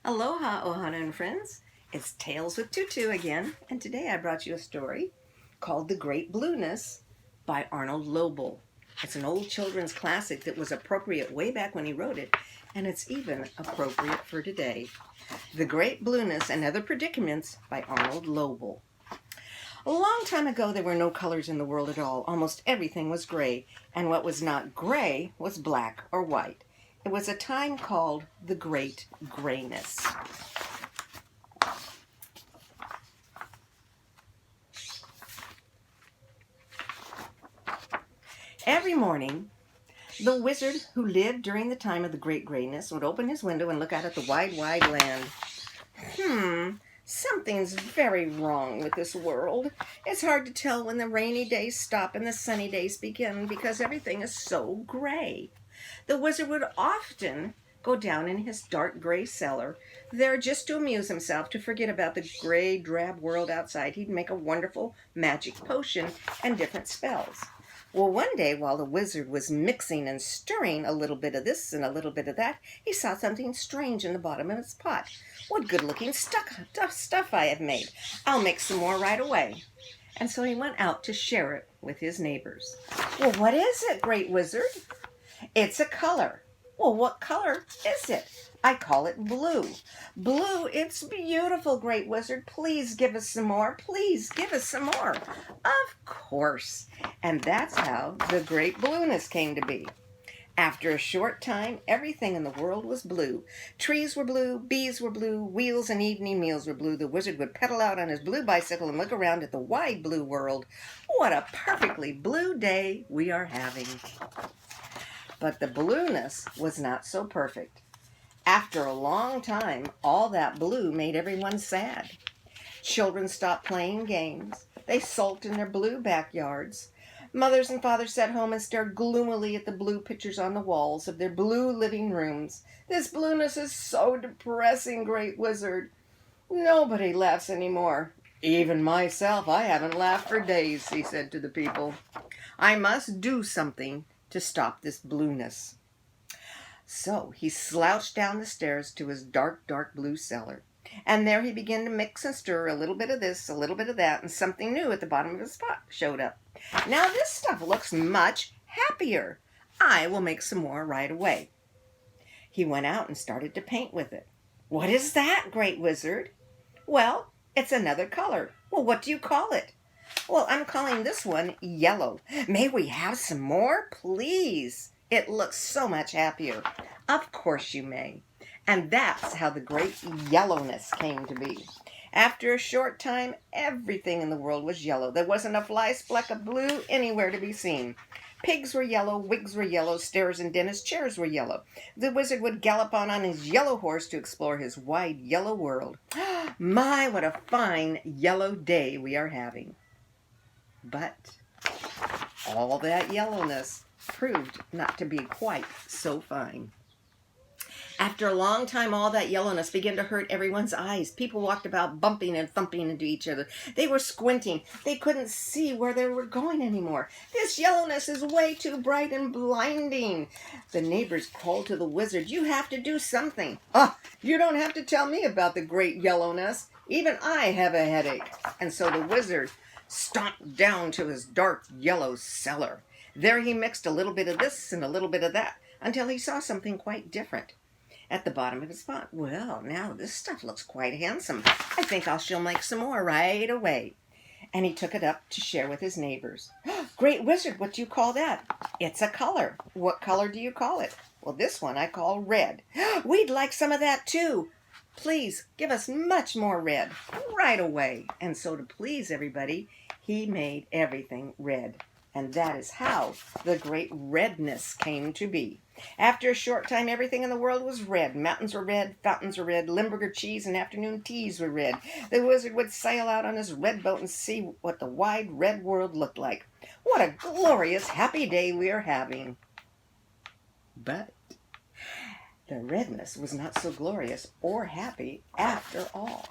Aloha, Ohana and friends. It's Tales with Tutu again, and today I brought you a story called The Great Blueness by Arnold Lobel. It's an old children's classic that was appropriate way back when he wrote it, and it's even appropriate for today. The Great Blueness and Other Predicaments by Arnold Lobel. A long time ago, there were no colors in the world at all. Almost everything was gray, and what was not gray was black or white. It was a time called the Great Grayness. Every morning, the wizard who lived during the time of the Great Grayness would open his window and look out at the wide, wide land. Something's very wrong with this world. It's hard to tell when the rainy days stop and the sunny days begin because everything is so gray. The wizard would often go down in his dark gray cellar there just to amuse himself, to forget about the gray, drab world outside. He'd make a wonderful magic potion and different spells. Well, one day while the wizard was mixing and stirring a little bit of this and a little bit of that, he saw something strange in the bottom of his pot. What good-looking stuff I have made. I'll make some more right away. And so he went out to share it with his neighbors. Well, what is it, great wizard? It's a color. Well, what color is it? I call it blue. Blue, it's beautiful, great wizard. Please give us some more. Please give us some more. Of course. And that's how the Great Blueness came to be. After a short time, everything in the world was blue. Trees were blue, bees were blue, wheels and evening meals were blue. The wizard would pedal out on his blue bicycle and look around at the wide blue world. What a perfectly blue day we are having. But the blueness was not so perfect. After a long time, all that blue made everyone sad. Children stopped playing games. They sulked in their blue backyards. Mothers and fathers sat home and stared gloomily at the blue pictures on the walls of their blue living rooms. This blueness is so depressing, great wizard. Nobody laughs anymore. Even myself, I haven't laughed for days, he said to the people. I must do something to stop this blueness. So he slouched down the stairs to his dark, dark blue cellar. And there he began to mix and stir a little bit of this, a little bit of that, and something new at the bottom of his pot showed up. Now this stuff looks much happier. I will make some more right away. He went out and started to paint with it. What is that, great wizard? Well, it's another color. Well, what do you call it? Well, I'm calling this one yellow. May we have some more, please? It looks so much happier. Of course you may. And that's how the great yellowness came to be. After a short time, everything in the world was yellow. There wasn't a fly speck of blue anywhere to be seen. Pigs were yellow, wigs were yellow, stairs and dentist chairs were yellow. The wizard would gallop on his yellow horse to explore his wide yellow world. My, what a fine yellow day we are having. But all that yellowness proved not to be quite so fine. After a long time, all that yellowness began to hurt everyone's eyes. People walked about bumping and thumping into each other. They were squinting. They couldn't see where they were going anymore. This yellowness is way too bright and blinding. The neighbors called to the wizard, you have to do something. You don't have to tell me about the great yellowness. Even I have a headache. And so the wizard stomped down to his dark yellow cellar. There he mixed a little bit of this and a little bit of that until he saw something quite different at the bottom of his pot. Well, now this stuff looks quite handsome. I think I shall make some more right away. And he took it up to share with his neighbors. Great wizard, what do you call that? It's a color. What color do you call it? Well, this one I call red. We'd like some of that too. Please give us much more red right away. And so to please everybody, he made everything red. And that is how the great redness came to be. After a short time, everything in the world was red. Mountains were red, fountains were red, Limburger cheese and afternoon teas were red. The wizard would sail out on his red boat and see what the wide red world looked like. What a glorious, happy day we are having. But the redness was not so glorious or happy after all.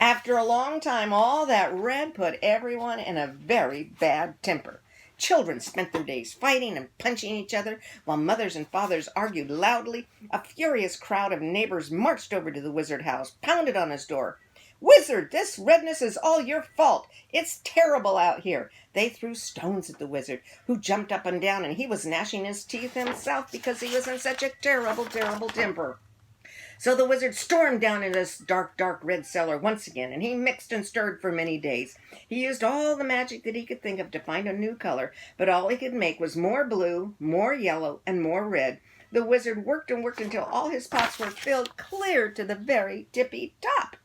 After a long time, all that red put everyone in a very bad temper. Children spent their days fighting and punching each other, while mothers and fathers argued loudly. A furious crowd of neighbors marched over to the wizard house, pounded on his door. "Wizard, this redness is all your fault. It's terrible out here." They threw stones at the wizard, who jumped up and down, and he was gnashing his teeth himself because he was in such a terrible, terrible temper. So the wizard stormed down into this dark, dark red cellar once again, and he mixed and stirred for many days. He used all the magic that he could think of to find a new color, but all he could make was more blue, more yellow, and more red. The wizard worked and worked until all his pots were filled clear to the very tippy top.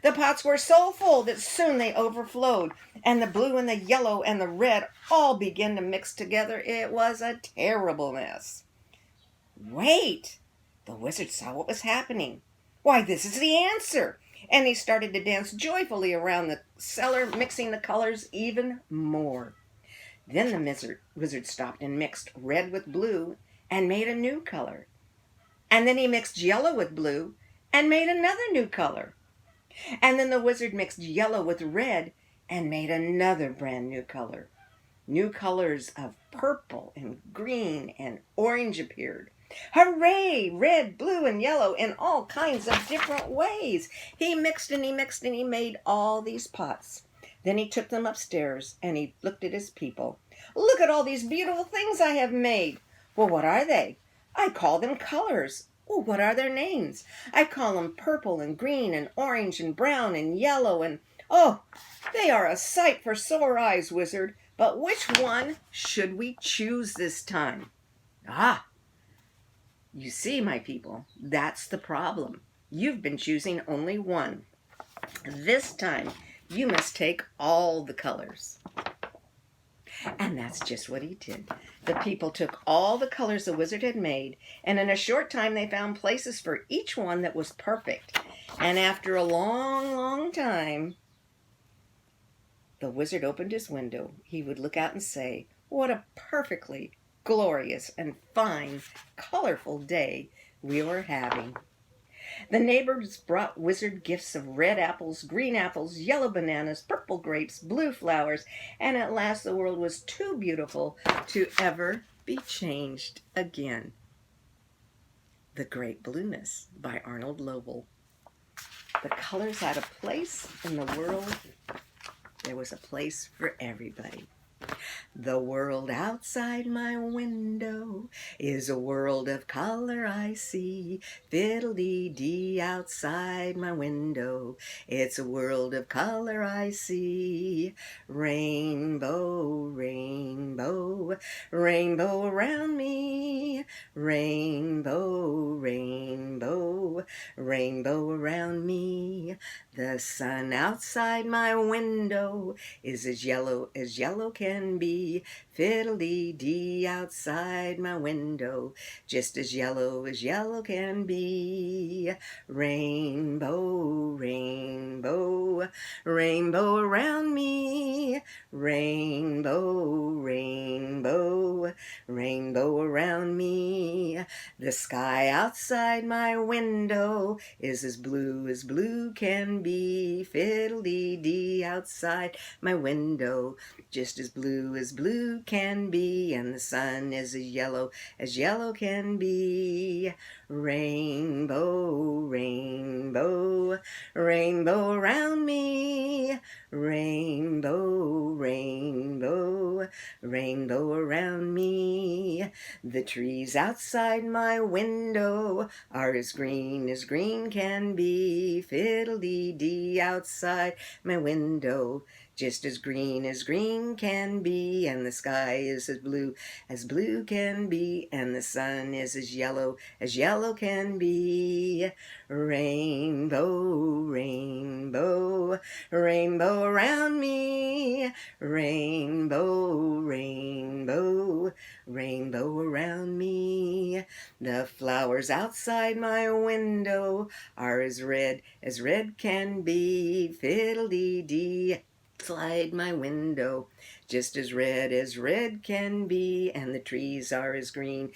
The pots were so full that soon they overflowed, and the blue and the yellow and the red all began to mix together. It was a terrible mess. Wait! The wizard saw what was happening. "Why, this is the answer!" And he started to dance joyfully around the cellar, mixing the colors even more. Then the wizard stopped and mixed red with blue and made a new color. And then he mixed yellow with blue and made another new color. And then the wizard mixed yellow with red and made another brand new color. New colors of purple and green and orange appeared. Hooray! Red, blue, and yellow in all kinds of different ways. He mixed and he mixed and he made all these pots. Then he took them upstairs and he looked at his people. "Look at all these beautiful things I have made." "Well, what are they?" "I call them colors." "Well, what are their names?" "I call them purple and green and orange and brown and yellow and—" "Oh, they are a sight for sore eyes, wizard. But which one should we choose this time?" "Ah, you see, my people, that's the problem. You've been choosing only one. This time, you must take all the colors." And that's just what he did. The people took all the colors the wizard had made, and in a short time they found places for each one that was perfect. And after a long, long time, the wizard opened his window. He would look out and say, "What a perfectly glorious and fine, colorful day we were having." The neighbors brought wizard gifts of red apples, green apples, yellow bananas, purple grapes, blue flowers, and at last the world was too beautiful to ever be changed again. The Great Blueness by Arnold Lobel. The colors had a place in the world. There was a place for everybody. The world outside my window is a world of color I see. Fiddle-dee-dee outside my window, it's a world of color I see. Rainbow, rainbow, rainbow around me. Rainbow, rainbow, rainbow around me. The sun outside my window is as yellow can be. Fiddle-dee-dee outside my window, just as yellow can be. Rainbow, rainbow, rainbow around me. Rainbow, rainbow, rainbow around me. The sky outside my window is as blue can be. Fiddle-dee-dee outside my window, just as blue can be, and the sun is as yellow can be. Rainbow, rainbow, rainbow around me. Rainbow, rainbow, rainbow around me. The trees outside my window are as green can be. Fiddle-dee-dee outside my window, just as green can be, and the sky is as blue can be, and the sun is as yellow can be. Rainbow, rainbow, rainbow around me. Rainbow, rainbow, rainbow around me. The flowers outside my window are as red can be. Fiddle-dee-dee Slide my window, just as red can be, and the trees are as green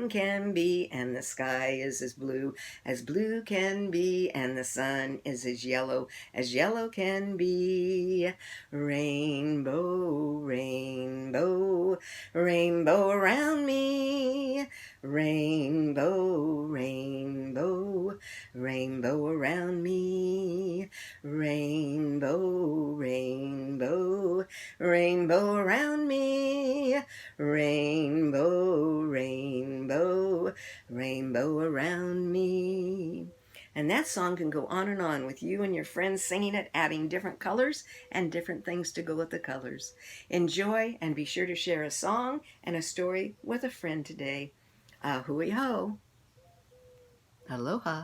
can be, and the sky is as blue can be, and the sun is as yellow can be. Rainbow, rainbow, rainbow around me. Rainbow, rainbow, rainbow around me. Rainbow, rainbow, rainbow around me. Rainbow, rainbow, rainbow around me. And that song can go on with you and your friends singing it, adding different colors and different things to go with the colors. Enjoy, and be sure to share a song and a story with a friend today. Hui ho. Aloha.